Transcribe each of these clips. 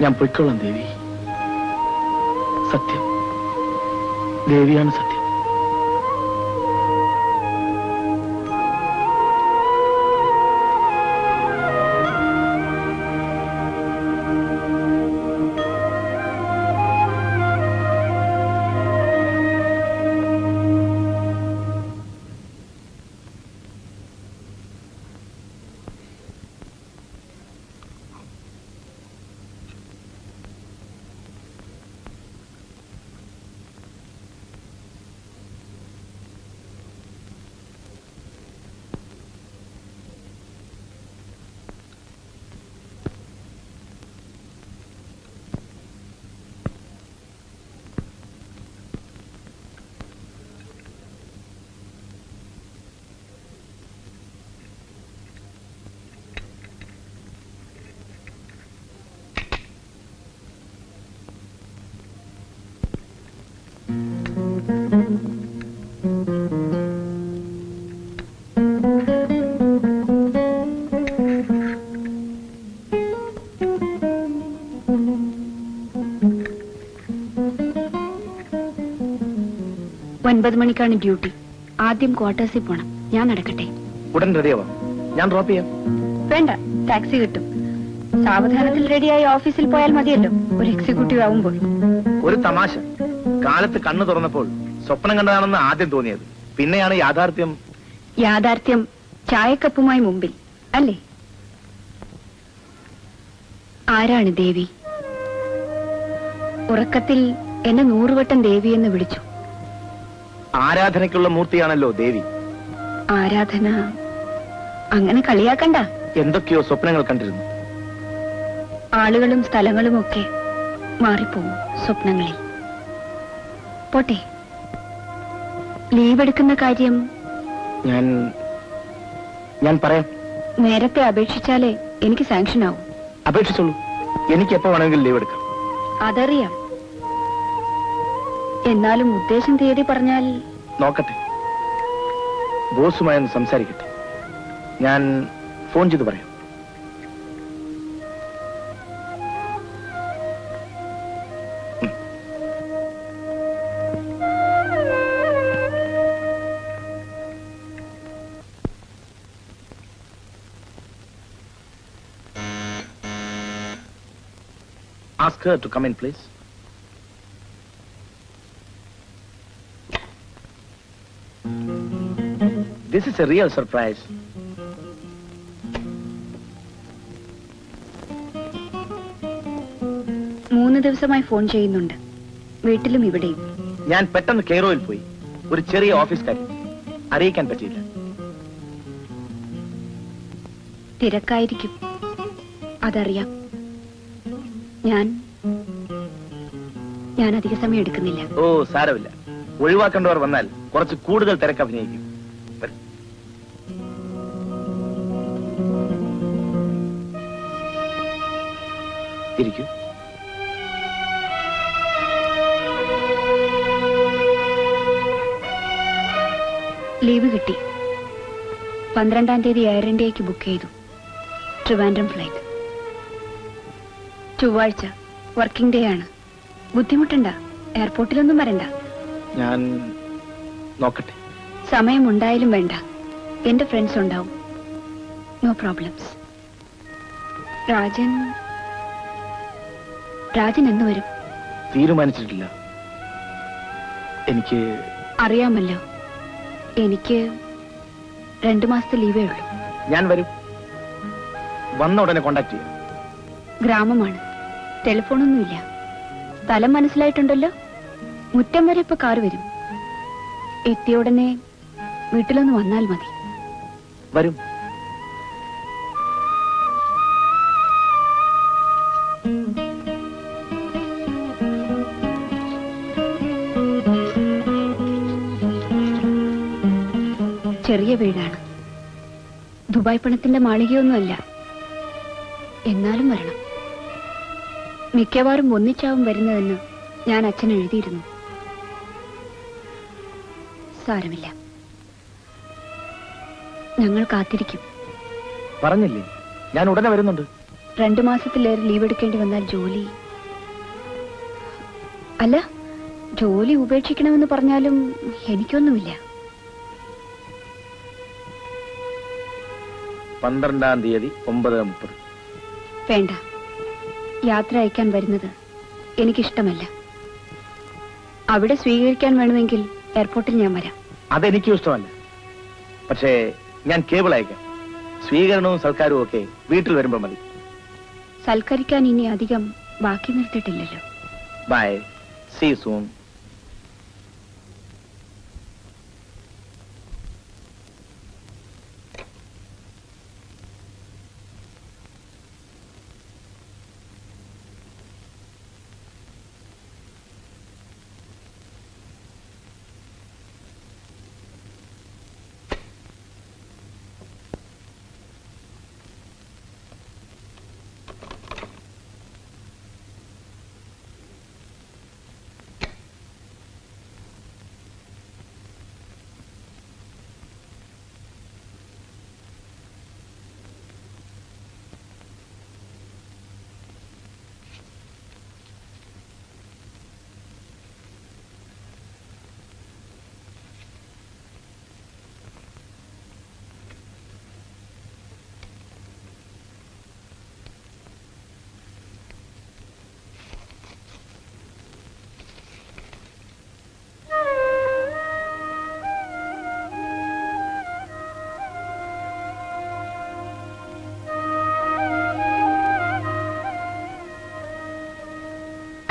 ഞാൻ പൊയ്ക്കൊള്ളാം ദേവി. സത്യം, ദേവിയാണ് സത്യം. ഒൻപത് മണിക്കാണ് ഡ്യൂട്ടി. ആദ്യം ക്വാർട്ടേഴ്സിൽ പോണം. ഞാൻ നടക്കട്ടെ? ഉടൻ റെഡിയാവാം. ഞാൻ ഡ്രോപ്പ് ചെയ്യാം. വേണ്ട, ടാക്സി കിട്ടും. സാവധാനത്തിൽ റെഡിയായി ഓഫീസിൽ പോയാൽ മതിയല്ലോ, ഒരു എക്സിക്യൂട്ടീവ് ആവുമ്പോൾ. ഒരു തമാശ. കാലത്ത് കണ്ണു തുറന്നപ്പോൾ സ്വപ്നം കണ്ടതാണെന്ന് ആദ്യം തോന്നിയത്, പിന്നെയാണ് യാഥാർത്ഥ്യം. യാഥാർത്ഥ്യം ചായക്കപ്പുമായി മുമ്പിൽ അല്ലേ? ആരാണ് ദേവി? ഉറക്കത്തിൽ എന്നെ 100 വട്ടം ദേവി എന്ന് വിളിച്ചു. ആരാധനയ്ക്കുള്ള മൂർത്തിയാണല്ലോ ദേവി. ആരാധന അങ്ങനെ കളിയാക്കണ്ട. എന്തൊക്കെയോ സ്വപ്നങ്ങൾ കണ്ടിരുന്നു. ആളുകളും സ്ഥലങ്ങളും ഒക്കെ മാറിപ്പോവും സ്വപ്നങ്ങളിൽ. പോട്ടെ, ലീവ് എടുക്കുന്ന കാര്യം ഞാൻ പറയാം. നേരത്തെ അപേക്ഷിച്ചാലേ എനിക്ക് സാങ്ഷൻ ആവും. അപേക്ഷിച്ചോളൂ, എനിക്ക് എപ്പോ വേണമെങ്കിലും ലീവ് എടുക്കാം. അതറിയാം. എന്നാലും ഉദ്ദേശം തീയതി പറഞ്ഞാൽ. നോക്കട്ടെ, ബോസുമായി ഒന്ന് സംസാരിക്കട്ടെ. ഞാൻ ഫോൺ ചെയ്ത് പറയാം. Ask her to come in, please. This is a real surprise. മൂന്ന് ദിവസമായി ഫോൺ ചെയ്യുന്നുണ്ട്, വീട്ടിലും ഇവിടെയും. ഞാൻ പെട്ടെന്ന് കെയ്റോയിൽ പോയി. ഒരു ചെറിയ ഓഫീസ് കാര്യം അറിയിക്കാൻ പറ്റിയില്ല. തിരക്കായിരിക്കും, അതറിയാം. ഞാൻ അധിക സമയം എടുക്കുന്നില്ല. ഓ സാരമില്ല, ഒഴിവാക്കേണ്ടവർ വന്നാൽ കുറച്ച് കൂടുതൽ തിരക്ക് അഭിനയിക്കും. ഇരിക്കൂ. ലീവ് കിട്ടി. 12-ാം തീയതി എയർ ഇന്ത്യക്ക് ബുക്ക് ചെയ്തു. ട്രിവാൻഡ്രം ഫ്ലൈറ്റ്. ചൊവ്വാഴ്ച വർക്കിംഗ് ഡേ ആണ്. ബുദ്ധിമുട്ടുണ്ട? എയർപോർട്ടിലൊന്നും വരണ്ട. ഞാൻ നോക്കട്ടെ. സമയമുണ്ടായാലും വേണ്ട, എന്റെ ഫ്രണ്ട്സ് ഉണ്ടാവും. No problems. രാജൻ എന്ന് വരും? തീരുമാനിച്ചിട്ടില്ല. എനിക്ക് അറിയാമല്ലോ, എനിക്ക് 2 മാസത്തെ ലീവേ ഉള്ളൂ. ഞാൻ വരും. വന്ന ഉടനെ കോണ്ടാക്ട് ചെയ്യാം. ഗ്രാമമാണ്, ടെലിഫോണൊന്നുമില്ല. സ്ഥലം മനസ്സിലായിട്ടുണ്ടല്ലോ. മുറ്റം വരെ ഇപ്പൊ കാർ വരും. എത്തിയ ഉടനെ വീട്ടിലൊന്ന് വന്നാൽ മതി. വരും. ചെറിയ വീടാണ്, ദുബായ് പണത്തിന്റെ മാളികയൊന്നുമല്ല. എന്നാലും വരണം. മിക്കവാറും ഒന്നിച്ചാവും വരുന്നതെന്ന് ഞാൻ അച്ഛൻ എഴുതിയിരുന്നു. സാരമില്ല, ഞങ്ങൾ കാത്തിരിക്കും. പറഞ്ഞില്ലേ, ഞാൻ ഉടനെ വരുന്നുണ്ട്. 2 മാസത്തിലേറെ ലീവ് എടുക്കേണ്ടി വന്നാൽ ജോലി അല്ല, ജോലി ഉപേക്ഷിക്കണമെന്ന് പറഞ്ഞാലും എനിക്കൊന്നുമില്ല. 12-ാം തീയതി 9:30. വേണ്ട, യാത്ര അയക്കാൻ വരുന്നത് എനിക്കിഷ്ടമല്ല. അവിടെ സ്വീകരിക്കാൻ വേണമെങ്കിൽ എയർപോർട്ടിൽ ഞാൻ വരാം. അതെനിക്കും ഇഷ്ടമല്ല. പക്ഷേ ഞാൻ കേബിൾ അയക്കാം. സ്വീകരണവും സൽക്കാരവും ഒക്കെ വീട്ടിൽ വരുമ്പോൾ മതി. സൽക്കരിക്കാൻ ഇനി അധികം ബാക്കി നിർത്തിയിട്ടില്ലല്ലോ. Bye, see soon.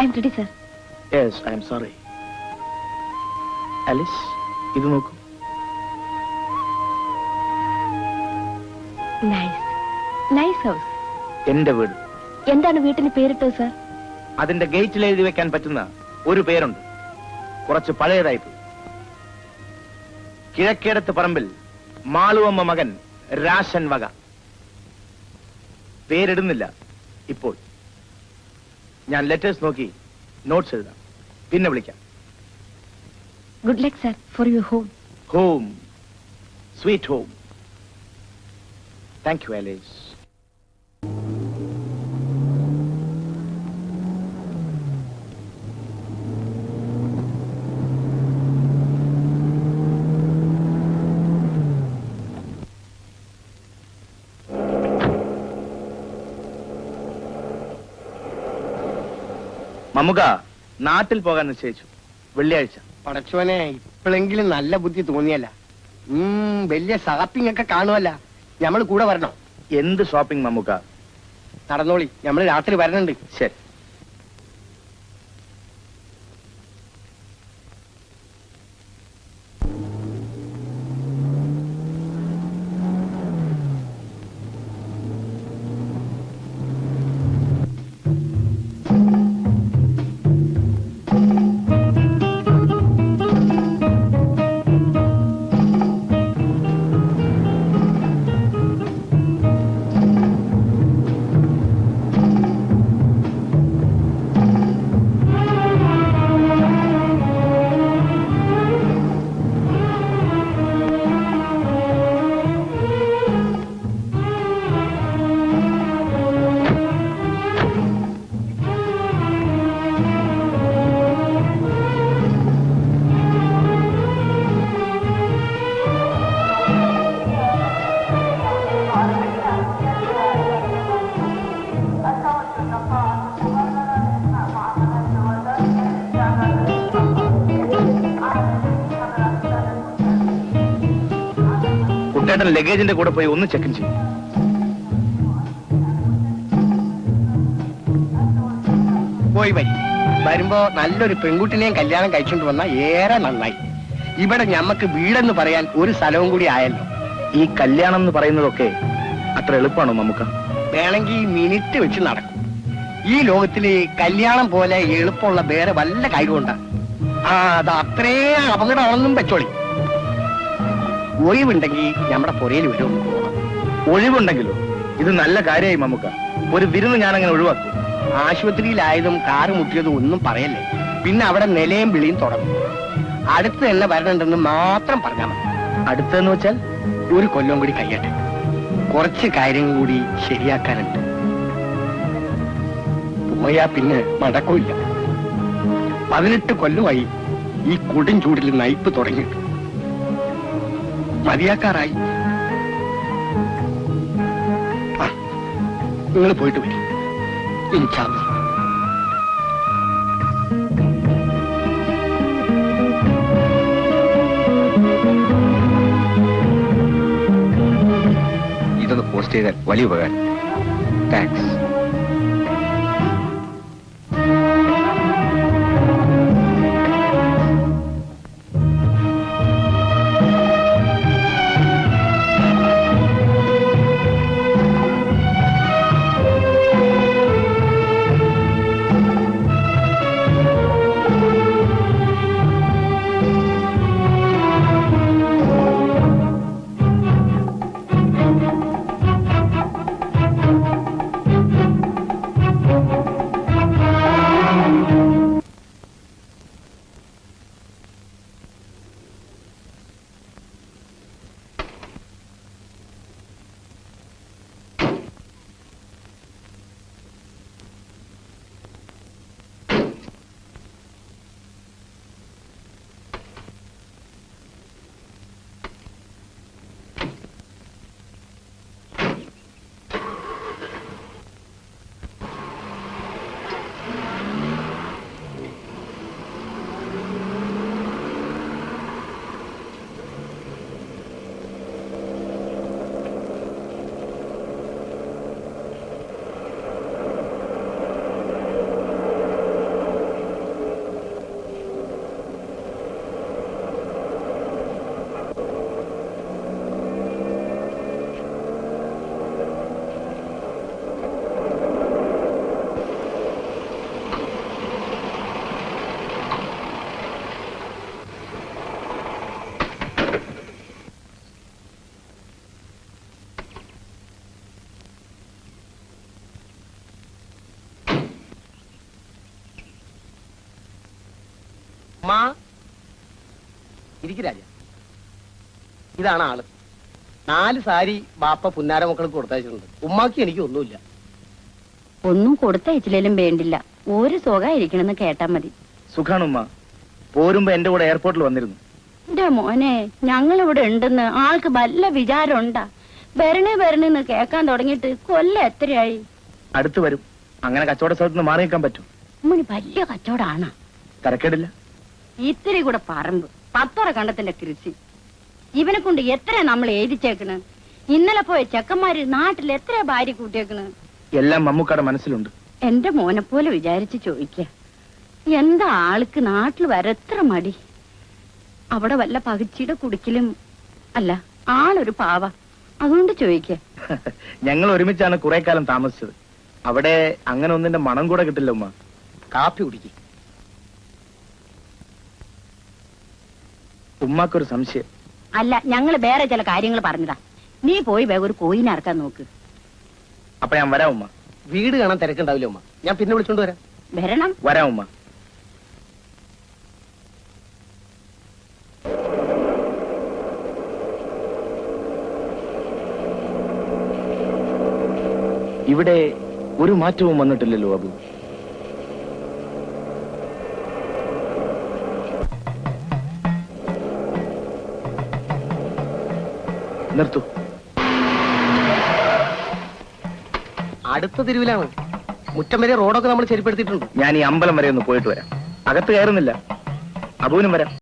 I'm ready, sir. Yes, I am sorry. Alice, ഇത് നോക്കൂ. Nice house. എന്റെ വീട്. എന്താണ് വീട്ടിന് പേരിട്ടത്, സർ? അതിന്റെ ഗേറ്റിൽ എഴുതി വെക്കാൻ പറ്റുന്ന ഒരു പേരുണ്ട്. കുറച്ച് പഴയതായിപ്പോയി. കിഴക്കേടത്ത് പറമ്പിൽ മാളുവമ്മ മകൻ രാശൻ വക. പേരിടുന്നില്ല ഇപ്പോൾ. ഞാൻ ലെറ്റേഴ്സ് നോക്കി നോട്ട്സ് എഴുതാം. പിന്നെ വിളിക്കാം. Good luck, sir, for your home. Home. Sweet home. Thank you, Alice. Mammukka നാട്ടിൽ പോകാൻ നിശ്ചയിച്ചു. വെള്ളിയാഴ്ച. പടച്ചോനെ, ഇപ്പോഴെങ്കിലും നല്ല ബുദ്ധി തോന്നിയല്ല. വലിയ ഷാപ്പിംഗ് ഒക്കെ കാണുമല്ല. നമ്മൾ കൂടെ വരണോ? എന്ത് ഷോപ്പിംഗ് മമ്മുക? നടന്നോളി, നമ്മൾ രാത്രി വരണുണ്ട്. ശരി. ലഗേജിന്റെ കൂടെ പോയി ഒന്ന് ചെക്ക് ചെയ്യും. പോയി വരുമ്പോ നല്ലൊരു പെൺകുട്ടിനെയും കല്യാണം കഴിച്ചുകൊണ്ട് വന്നാൽ ഏറെ നന്നായി. ഇവിടെ ഞമ്മക്ക് വീടെന്ന് പറയാൻ ഒരു സ്ഥലവും കൂടി ആയല്ലോ. ഈ കല്യാണം എന്ന് പറയുന്നതൊക്കെ അത്ര എളുപ്പമാണോ നമുക്ക്? വേണമെങ്കിൽ മിനിറ്റ് വെച്ച് നടക്കും. ഈ ലോകത്തില് കല്യാണം പോലെ എളുപ്പമുള്ള വേറെ വല്ല കാര്യമുണ്ടാ? അത് അത്രയും അപകടമാണെന്നും വെച്ചോളി. ഒഴിവുണ്ടെങ്കിൽ നമ്മുടെ പുരയിൽ വരും. ഒഴിവുണ്ടെങ്കിലോ? ഇത് നല്ല കാര്യമായി മമ്മുക്ക. ഒരു വിരുന്ന് ഞാൻ അങ്ങനെ ഒഴിവാക്കും. ആശുപത്രിയിലായതും കാറ് മുട്ടിയതും ഒന്നും പറയല്ലേ. പിന്നെ അവിടെ നിലയും വിളിയും തുടങ്ങും. അടുത്ത് തന്നെ വരണുണ്ടെന്ന് മാത്രം പറഞ്ഞാൽ മതി. അടുത്തെന്ന് വെച്ചാൽ ഒരു കൊല്ലം കൂടി കഴിയട്ടെ. കുറച്ച് കാര്യങ്ങൾ കൂടി ശരിയാക്കാനുണ്ട്. പോയാ പിന്നെ മടക്കില്ല. 18 കൊല്ലമായി ഈ കൊടും ചൂടിൽ നയിപ്പ് തുടങ്ങിയിട്ട്. മതിയാക്കാറായി. നിങ്ങൾ പോയിട്ട് വരും. ഇൻഷാല്ലാ. ഇതൊന്ന് പോസ്റ്റ് ചെയ്താൽ വലിയ ഉപകാരം. താങ്ക്സ്. രാജ, ഇതാണ് ആള്. 4 സാരി ബാപ്പ പുന്നാര മക്കൾക്ക് കൊടുത്തയച്ചിട്ടുണ്ട്. ഉമ്മാക്ക് എനിക്ക് ഒന്നുമില്ല. ഒന്നും കൊടുത്തയച്ചില്ലേലും വേണ്ടില്ല, ഒരു സുഖമായിരിക്കണെന്ന് കേട്ടാ മതി. സുഖാണ് ഉമ്മ. പോരുമ്പോ എന്റെ കൂടെ എയർപോർട്ടിൽ വന്നിരുന്നു. എന്റെ മോനെ, ഞങ്ങളിവിടെ ഉണ്ടെന്ന് ആൾക്ക് വല്ല വിചാരം ഉണ്ടാ? വരണേന്ന് കേക്കാൻ തുടങ്ങിയിട്ട് കൊല്ലം എത്രയായി? അടുത്ത് വരും. അങ്ങനെ കച്ചവട സ്ഥലത്ത് നിന്ന് മാറി നിൽക്കാൻ പറ്റും. ഉമ്മന് വലിയ കച്ചവടാണ്. തരക്കേടില്ല. ഇത്തിരി കൂടെ പറമ്പ്, 10 കണ്ടത്തിന്റെ കൃഷി. ഇവനെ കൊണ്ട് എത്ര നമ്മൾ എഴുതിച്ചേക്കണ്. ഇന്നലെ പോയ ചെക്കന്മാര് നാട്ടിൽ എത്ര ഭാര്യ കൂട്ടിയേക്കണ്. എല്ലാം മമ്മൂക്കാടെ മനസ്സിലുണ്ട്. എന്റെ മോനെ പോലെ വിചാരിച്ച് ചോദിക്ക, എന്താ ആൾക്ക് നാട്ടിൽ വരെത്ര മടി? അവിടെ വല്ല പകച്ചിയുടെ കുടിക്കലും അല്ല, ആളൊരു പാവ. അതുകൊണ്ട് ചോദിക്ക. ഞങ്ങൾ ഒരുമിച്ചാണ് കുറെ കാലം താമസിച്ചത്. അവിടെ അങ്ങനെ ഒന്നിന്റെ മണം കൂടെ കിട്ടില്ല ഉമ്മ. കാപ്പി കുടിക്കും. ഉമ്മാക്കൊരു സംശയം. അല്ല, ഞങ്ങള് വേറെ ചില കാര്യങ്ങൾ പറഞ്ഞതാ. നീ പോയി വേഗം ഒരു കോയിനെ ഇറക്കാൻ നോക്ക്. അപ്പൊ ഞാൻ വരാം ഉമ്മ. വീട് കാണാൻ തിരക്കുണ്ടാവില്ല ഉമ്മ. ഞാൻ പിന്നെ വിളിച്ചോണ്ട് വരാം. വരണം. വരാം ഉമ്മ. ഇവിടെ ഒരു മാറ്റവും വന്നിട്ടില്ലല്ലോ അബു. നിർത്തു. അടുത്ത തെരുവിലാണ്. മുറ്റം വരെ റോഡൊക്കെ നമ്മൾ ശരിപ്പെടുത്തിയിട്ടുണ്ട്. ഞാൻ ഈ അമ്പലം വരെ ഒന്ന് പോയിട്ട് വരാം. അകത്ത് കയറുന്നില്ല. അബുവിനും വരാം.